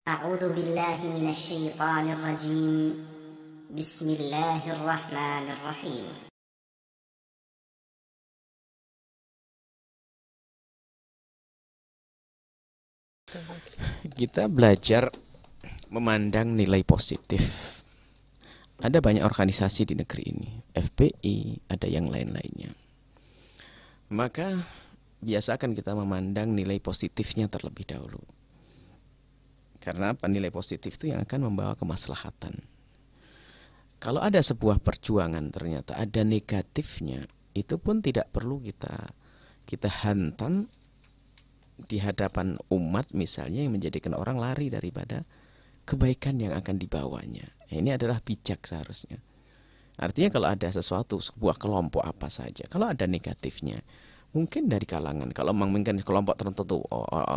أعوذ بالله من الشيطان الرجيم. بسم الله الرحمن الرحيم. Kita belajar memandang nilai positif. Ada banyak organisasi di negeri ini, FPI, ada yang lain-lainnya. Maka biasakan kita memandang nilai positifnya terlebih dahulu. Karena apa? Nilai positif itu yang akan membawa kemaslahatan. Kalau ada sebuah perjuangan ternyata ada negatifnya, itu pun tidak perlu kita hantam di hadapan umat misalnya, yang menjadikan orang lari daripada kebaikan yang akan dibawanya. Ini adalah bijak seharusnya. Artinya kalau ada sesuatu, sebuah kelompok apa saja, kalau ada negatifnya, mungkin dari kalangan, kalau mungkin kelompok tertentu,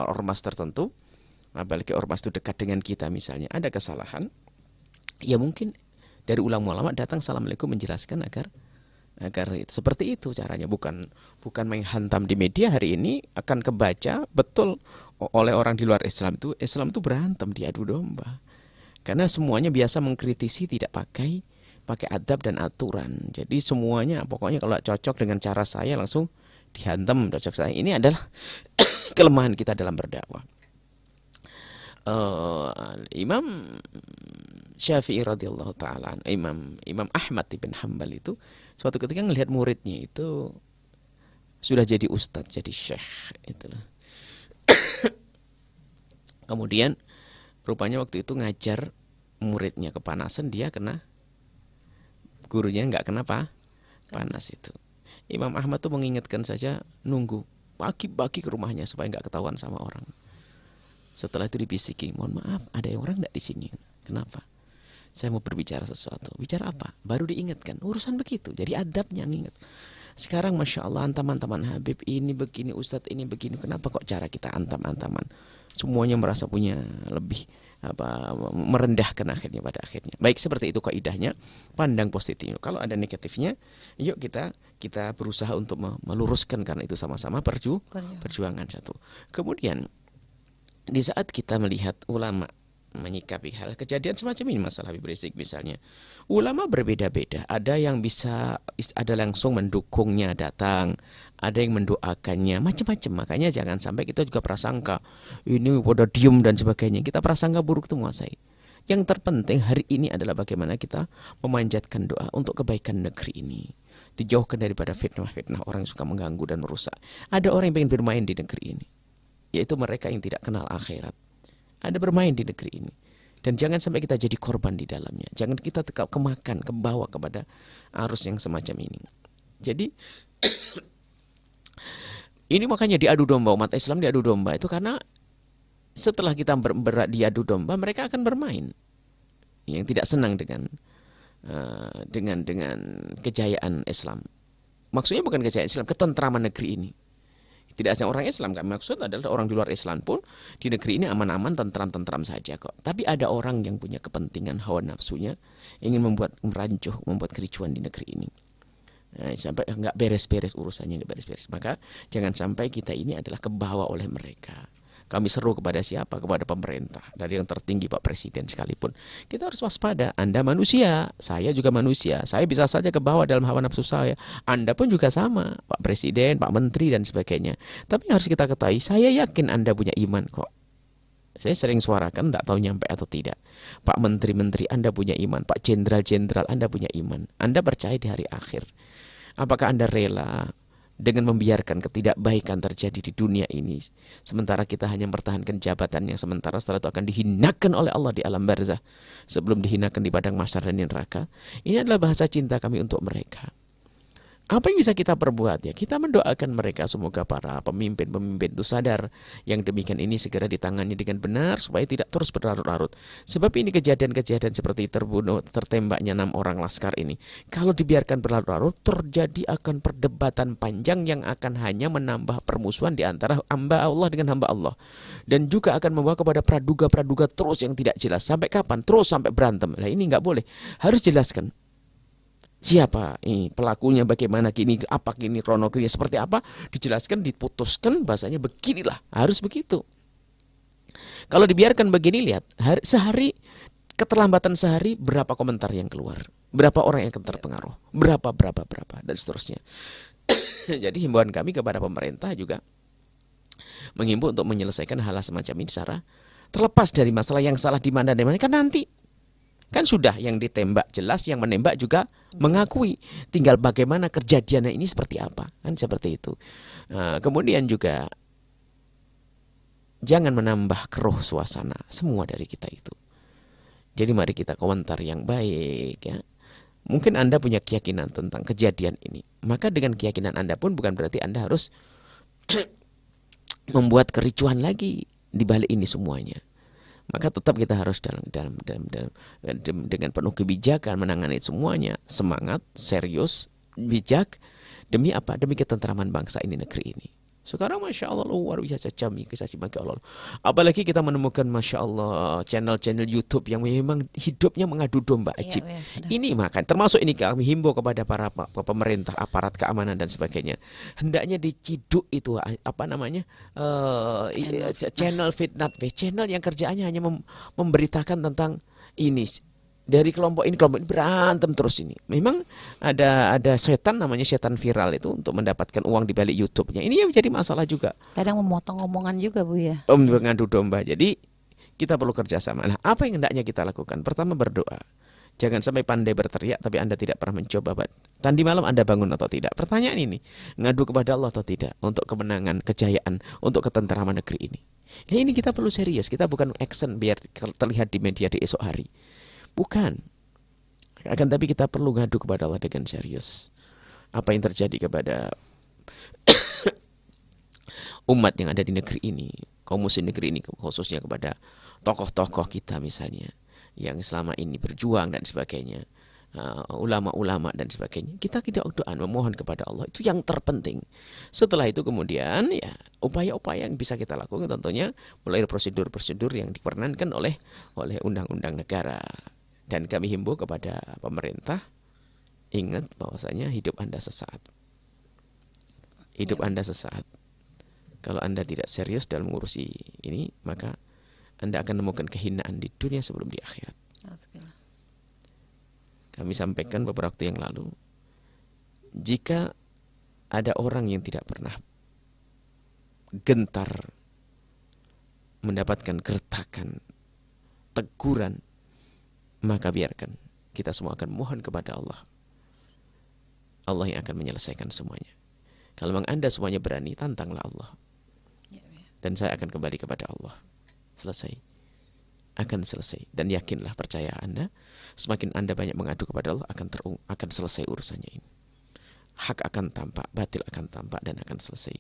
ormas tertentu, apalagi ormas itu dekat dengan kita misalnya, ada kesalahan, ya mungkin dari ulama-ulama datang assalamualaikum menjelaskan agar seperti itu caranya, bukan menghantam di media. Hari ini akan kebaca betul oleh orang di luar Islam itu berantem, diadu domba, karena semuanya biasa mengkritisi tidak pakai adab dan aturan. Jadi semuanya pokoknya kalau cocok dengan cara saya langsung dihantam, cocok saya. Ini adalah kelemahan kita dalam berdakwah. Imam Syafi'i radhiyallahu ta'ala, Imam Ahmad ibn Hanbal itu suatu ketika ngelihat muridnya itu sudah jadi ustadz, jadi syekh itulah. Kemudian rupanya waktu itu ngajar muridnya kepanasan, dia kena, gurunya nggak kenapa panas itu. Imam Ahmad tuh mengingatkan saja, nunggu pagi-pagi ke rumahnya supaya nggak ketahuan sama orang. Setelah itu dibisiki, mohon maaf, ada orang nggak di sini? Kenapa? Saya mau berbicara sesuatu. Bicara apa? Baru diingatkan. Urusan begitu. Jadi adabnya nginget. Sekarang Masya Allah, antam-antaman Habib ini begini, Ustadz ini begini. Kenapa kok cara kita antam-antaman? Semuanya merasa punya lebih merendahkan akhirnya pada akhirnya. Baik, seperti itu kaidahnya. Pandang positif. Kalau ada negatifnya, yuk kita berusaha untuk meluruskan, karena itu sama-sama perjuangan satu. Kemudian di saat kita melihat ulama menyikapi hal kejadian semacam ini, masalah Habib Rizik misalnya, ulama berbeda-beda. Ada yang ada langsung mendukungnya datang, ada yang mendoakannya, macam-macam. Makanya jangan sampai kita juga prasangka ini pada diem dan sebagainya. Kita prasangka buruk itu menguasai. Yang terpenting hari ini adalah bagaimana kita memanjatkan doa untuk kebaikan negeri ini, dijauhkan daripada fitnah-fitnah orang yang suka mengganggu dan merusak. Ada orang yang ingin bermain di negeri ini, yaitu mereka yang tidak kenal akhirat. Ada bermain di negeri ini. Dan jangan sampai kita jadi korban di dalamnya. Jangan kita kemakan, kebawa kepada arus yang semacam ini. Jadi ini makanya diadu domba, umat Islam diadu domba itu karena setelah kita diadu domba, mereka akan bermain. Yang tidak senang dengan kejayaan Islam. Maksudnya bukan kejayaan Islam, ketentraman negeri ini. Tidak hanya orang Islam, kami maksud adalah orang di luar Islam pun di negeri ini aman-aman, tentram-tentram saja kok. Tapi ada orang yang punya kepentingan hawa nafsunya, ingin merancuh, membuat kericuan di negeri ini. Nah, sampai nggak beres-beres urusannya, nggak beres-beres. Maka jangan sampai kita ini adalah kebawa oleh mereka. Kami seru kepada siapa? Kepada pemerintah, dari yang tertinggi Pak Presiden sekalipun. Kita harus waspada. Anda manusia, saya juga manusia. Saya bisa saja kebawa dalam hawa nafsu saya. Anda pun juga sama, Pak Presiden, Pak Menteri dan sebagainya. Tapi harus kita ketahui, saya yakin Anda punya iman kok. Saya sering suarakan, tak tahu nyampe atau tidak. Pak Menteri-Menteri, Anda punya iman. Pak Jenderal-Jenderal, Anda punya iman. Anda percaya di hari akhir. Apakah Anda rela dengan membiarkan ketidakbaikan terjadi di dunia ini, sementara kita hanya mempertahankan jabatan yang sementara, setelah itu akan dihinakan oleh Allah di alam barzah, sebelum dihinakan di padang mahsyar dan neraka? Ini adalah bahasa cinta kami untuk mereka. Apa yang bisa kita perbuat ya? Kita mendoakan mereka, semoga para pemimpin-pemimpin itu sadar yang demikian ini segera ditangani dengan benar supaya tidak terus berlarut-larut. Sebab ini kejadian-kejadian seperti tertembaknya 6 orang laskar ini, kalau dibiarkan berlarut-larut, terjadi akan perdebatan panjang yang akan hanya menambah permusuhan di antara hamba Allah dengan hamba Allah, dan juga akan membawa kepada praduga-praduga terus yang tidak jelas. Sampai kapan? Terus sampai berantem. Nah, ini nggak boleh. Harus jelaskan. Siapa ini pelakunya, bagaimana gini, apa gini, kronologinya seperti apa, dijelaskan, diputuskan, bahasanya beginilah, harus begitu. Kalau dibiarkan begini, lihat, sehari, keterlambatan sehari, berapa komentar yang keluar, berapa orang yang akan terpengaruh, berapa, dan seterusnya. Jadi himbauan kami kepada pemerintah juga menghimbau untuk menyelesaikan hal semacam ini secara terlepas dari masalah yang salah di mana, kan nanti kan sudah yang ditembak jelas, yang menembak juga mengakui, tinggal bagaimana kejadiannya ini seperti apa, kan seperti itu. Kemudian juga jangan menambah keruh suasana semua dari kita itu. Jadi mari kita komentar yang baik, ya. Mungkin Anda punya keyakinan tentang kejadian ini, maka dengan keyakinan Anda pun bukan berarti Anda harus membuat kericuhan lagi di balik ini semuanya. Maka tetap kita harus dengan penuh kebijakan menangani semuanya, semangat, serius, bijak, demi apa? Demi ketentraman bangsa ini, negeri ini. Sekarang Masya Allah luar biasa kami kisah bagi Allah. Apalagi kita menemukan Masya Allah channel-channel YouTube yang memang hidupnya mengadu domba ajib. Ini makan, termasuk ini kami himbau kepada para pemerintah, aparat keamanan dan sebagainya. Hendaknya diciduk itu apa namanya channel fitnah, channel yang kerjaannya hanya memberitakan tentang ini. Dari kelompok ini berantem terus ini. Memang ada setan, namanya setan viral itu, untuk mendapatkan uang di balik YouTube-nya. Ini yang menjadi masalah juga. Kadang memotong omongan juga, Bu, ya. Mengadu domba. Jadi kita perlu kerjasama. Nah, apa yang hendaknya kita lakukan? Pertama, berdoa. Jangan sampai pandai berteriak tapi Anda tidak pernah mencoba. Tadi malam Anda bangun atau tidak? Pertanyaan ini, ngadu kepada Allah atau tidak untuk kemenangan, kejayaan, untuk ketentraman negeri ini. Ya, ini kita perlu serius. Kita bukan action biar terlihat di media di esok hari. Bukan. Akan tapi kita perlu ngadu kepada Allah dengan serius. Apa yang terjadi kepada umat yang ada di negeri ini, kaum muslim negeri ini, khususnya kepada tokoh-tokoh kita misalnya, yang selama ini berjuang dan sebagainya, ulama-ulama dan sebagainya. Kita doa, memohon kepada Allah, itu yang terpenting. Setelah itu kemudian ya upaya-upaya yang bisa kita lakukan tentunya mulai prosedur-prosedur yang diperkenankan oleh undang-undang negara. Dan kami himbau kepada pemerintah, ingat bahwasanya hidup Anda sesaat. Hidup Anda sesaat. Kalau Anda tidak serius dalam mengurusi ini, maka Anda akan menemukan kehinaan di dunia sebelum di akhirat. Kami sampaikan beberapa waktu yang lalu, jika ada orang yang tidak pernah gentar mendapatkan gertakan, teguran, maka biarkan kita semua akan mohon kepada Allah. Allah yang akan menyelesaikan semuanya. Kalau memang Anda semuanya berani, tantanglah Allah. Dan saya akan kembali kepada Allah. Selesai. Akan selesai. Dan yakinlah, percaya Anda, semakin Anda banyak mengadu kepada Allah, akan selesai urusannya ini. Hak akan tampak, batil akan tampak, dan akan selesai.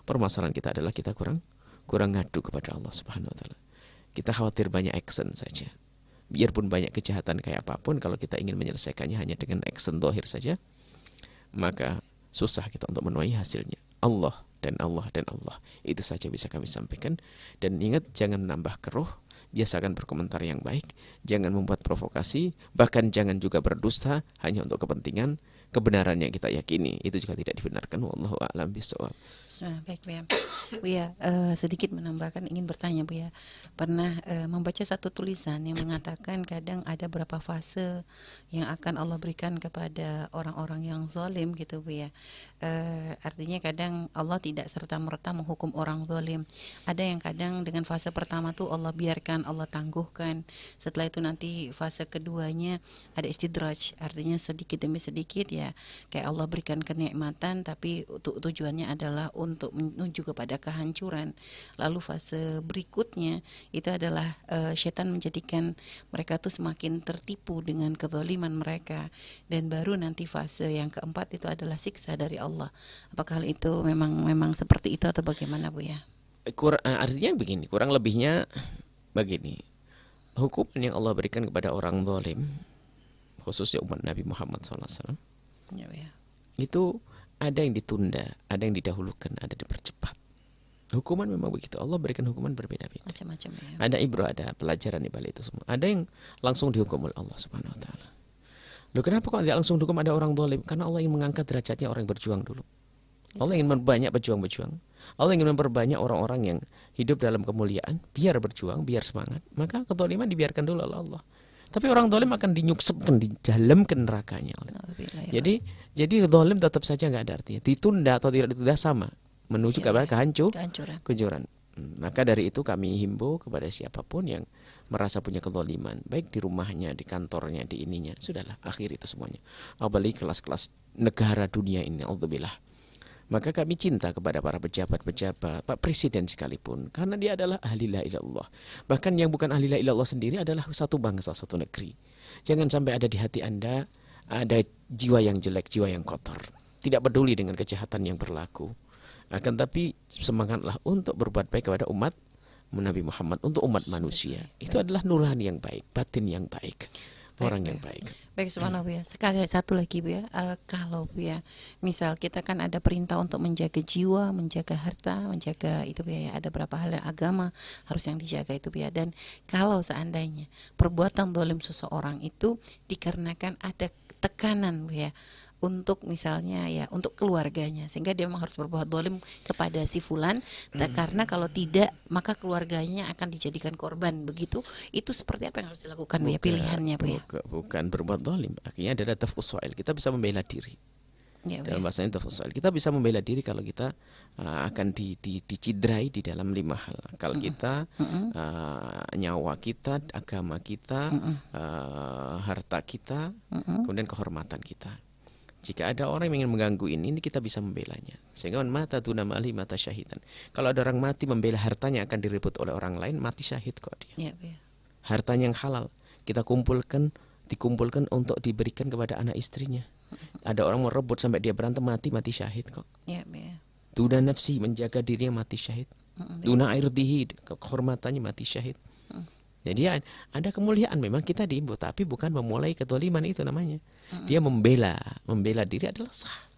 Permasalahan kita adalah kita kurang ngadu kepada Allah Subhanahu wa Ta'ala. Kita khawatir banyak action saja. Biarpun banyak kejahatan kayak apapun, kalau kita ingin menyelesaikannya hanya dengan action dohir saja, maka susah kita untuk menuai hasilnya. Allah dan Allah dan Allah. Itu saja bisa kami sampaikan. Dan ingat, jangan menambah keruh, biasakan berkomentar yang baik, jangan membuat provokasi, bahkan jangan juga berdusta hanya untuk kepentingan kebenaran yang kita yakini. Itu juga tidak dibenarkan. Wallahu a'lam bishawab. Baik, Bu ya. Bu ya, sedikit menambahkan, ingin bertanya, Bu ya. Pernah membaca satu tulisan yang mengatakan kadang ada beberapa fase yang akan Allah berikan kepada orang-orang yang zalim gitu, Bu ya. Artinya kadang Allah tidak serta-merta menghukum orang zalim. Ada yang kadang dengan fase pertama tuh Allah biarkan, Allah tangguhkan. Setelah itu nanti fase keduanya ada istidraj, artinya sedikit demi sedikit ya, kayak Allah berikan kenikmatan tapi tujuannya adalah untuk menuju kepada kehancuran. Lalu fase berikutnya itu adalah setan menjadikan mereka tuh semakin tertipu dengan kezaliman mereka, dan baru nanti fase yang keempat itu adalah siksa dari Allah. Apakah hal itu memang seperti itu atau bagaimana, Bu ya? Artinya begini, kurang lebihnya begini. Hukuman yang Allah berikan kepada orang zalim, khususnya umat Nabi Muhammad SAW, itu ada yang ditunda, ada yang didahulukan, ada dipercepat. Hukuman memang begitu. Allah berikan hukuman berbeda-beda. Macam-macam ya. Ada ibrah, ada pelajaran di balik itu semua. Ada yang langsung dihukum oleh Allah Subhanahu wa Ta'ala. Loh, kenapa kok tidak langsung dihukum ada orang zalim? Karena Allah ingin mengangkat derajatnya orang yang berjuang dulu. Allah ingin memperbanyak pejuang-pejuang. Allah ingin memperbanyak orang-orang yang hidup dalam kemuliaan, biar berjuang, biar semangat. Maka kezaliman dibiarkan dulu oleh Allah. Tapi orang zalim akan dinyuksepkan di dalam nerakanya. Jadi zalim tetap saja nggak ada artinya. Ditunda atau tidak ditunda sama, menuju kepada kehancuran. Maka dari itu kami himbau kepada siapapun yang merasa punya kezaliman, baik di rumahnya, di kantornya, di ininya, sudahlah, akhiri itu semuanya. Apalagi kelas-kelas negara dunia ini, alhamdulillah. Maka kami cinta kepada para pejabat-pejabat, Pak Presiden sekalipun, karena dia adalah ahli la ilaha illallah. Bahkan yang bukan ahli la ilaha illallah sendiri adalah satu bangsa, satu negeri. Jangan sampai ada di hati Anda ada jiwa yang jelek, jiwa yang kotor. Tidak peduli dengan kejahatan yang berlaku. Akan tapi semangatlah untuk berbuat baik kepada umat Nabi Muhammad, untuk umat manusia. Itu adalah nurani yang baik, batin yang baik. Orang yang baik. Baik, subhanallah Bu ya. Sekali satu lagi Bu ya, kalau Bu ya, misal kita kan ada perintah untuk menjaga jiwa, menjaga harta, menjaga itu Bu ya, ada berapa hal yang agama harus yang dijaga itu Bu ya. Dan kalau seandainya perbuatan zalim seseorang itu dikarenakan ada tekanan Bu ya, untuk misalnya ya untuk keluarganya, sehingga dia memang harus berbuat zalim kepada si fulan, karena kalau tidak maka keluarganya akan dijadikan korban, begitu. Itu seperti apa yang harus dilakukan Bu ya, pilihannya Bu ya? Bukan berbuat zalim, akhirnya ada tafus soal. Kita bisa membela diri. Ya, dalam bahasanya tafus soal. Kita bisa membela diri kalau kita akan dicidrai di dalam 5 hal. Kalau kita nyawa kita, agama kita, harta kita, kemudian kehormatan kita. Jika ada orang yang ingin mengganggu ini kita bisa membelanya. Sehingga mata tuna mali mata syahidan. Kalau ada orang mati membela hartanya akan direbut oleh orang lain, mati syahid kok dia. Ya. Hartanya yang halal kita dikumpulkan untuk diberikan kepada anak istrinya. Ada orang merebut sampai dia berantem, mati syahid kok. Ya. Tuna nafsi, menjaga dirinya, mati syahid. Tuna irdihi, kehormatannya, mati syahid. Jadi ada kemuliaan, memang kita diimbau, tapi bukan memulai kezaliman itu namanya. Dia membela diri adalah sah.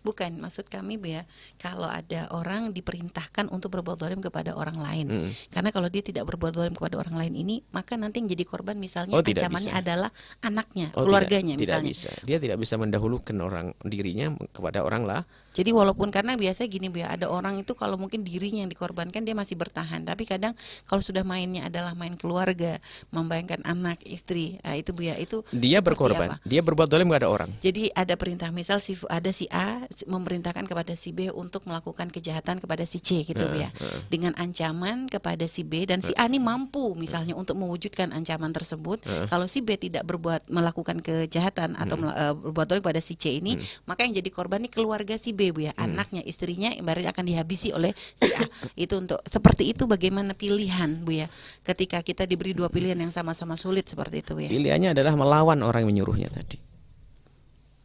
Bukan, maksud kami Bu ya, kalau ada orang diperintahkan untuk berbuat zalim kepada orang lain. Karena kalau dia tidak berbuat zalim kepada orang lain ini, maka nanti yang jadi korban misalnya ancamannya adalah anaknya, keluarganya misalnya. Tidak bisa. Dia tidak bisa mendahulukan dirinya kepada orang lah. Jadi walaupun, karena biasa gini Bu ya, ada orang itu kalau mungkin dirinya yang dikorbankan dia masih bertahan, tapi kadang kalau sudah mainnya adalah main keluarga, membayangkan anak, istri, nah itu Bu ya, itu dia berkorban, dia berbuat zalim kepada orang. Jadi ada perintah, misal ada si A memerintahkan kepada si B untuk melakukan kejahatan kepada si C gitu Bu ya, dengan ancaman kepada si B, dan si A ini mampu misalnya untuk mewujudkan ancaman tersebut. Kalau si B tidak melakukan kejahatan atau berbuat zalim kepada si C ini, maka yang jadi korban ini keluarga si B Bu ya, anaknya, istrinya, ibaratnya akan dihabisi oleh si A. Itu untuk seperti itu bagaimana pilihan Bu ya, ketika kita diberi 2 pilihan yang sama-sama sulit seperti itu Bu ya. Pilihannya adalah melawan orang yang menyuruhnya tadi.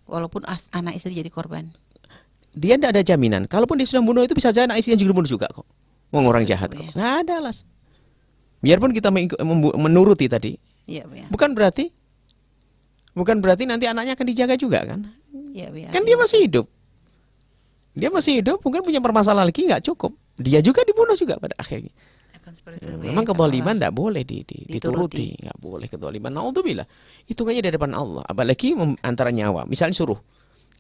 Walaupun anak istri jadi korban, dia tidak ada jaminan. Kalaupun dia sudah bunuh, itu bisa saja anak istrinya juga bunuh juga kok. Orang jahat kok. Nggak ada alas. Biarpun kita menuruti tadi, ya. Bukan berarti nanti anaknya akan dijaga juga kan? Ya. Kan dia masih hidup. Mungkin punya permasalahan lagi, nggak cukup. Dia juga dibunuh juga pada akhirnya. Memang kezaliman tidak boleh dituruti, nggak boleh kezaliman. Naudzubillah, hitungannya di depan Allah. Apalagi antara nyawa. Misalnya suruh,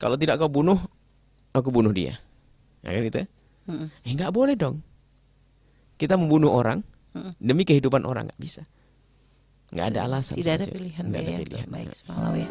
kalau tidak kau bunuh, aku bunuh dia. Ya kan gitu ya? Nggak boleh dong. Kita membunuh orang demi kehidupan orang, nggak bisa. Nggak ada alasan. Tidak ada pilihan. Baik, subhanallah ya.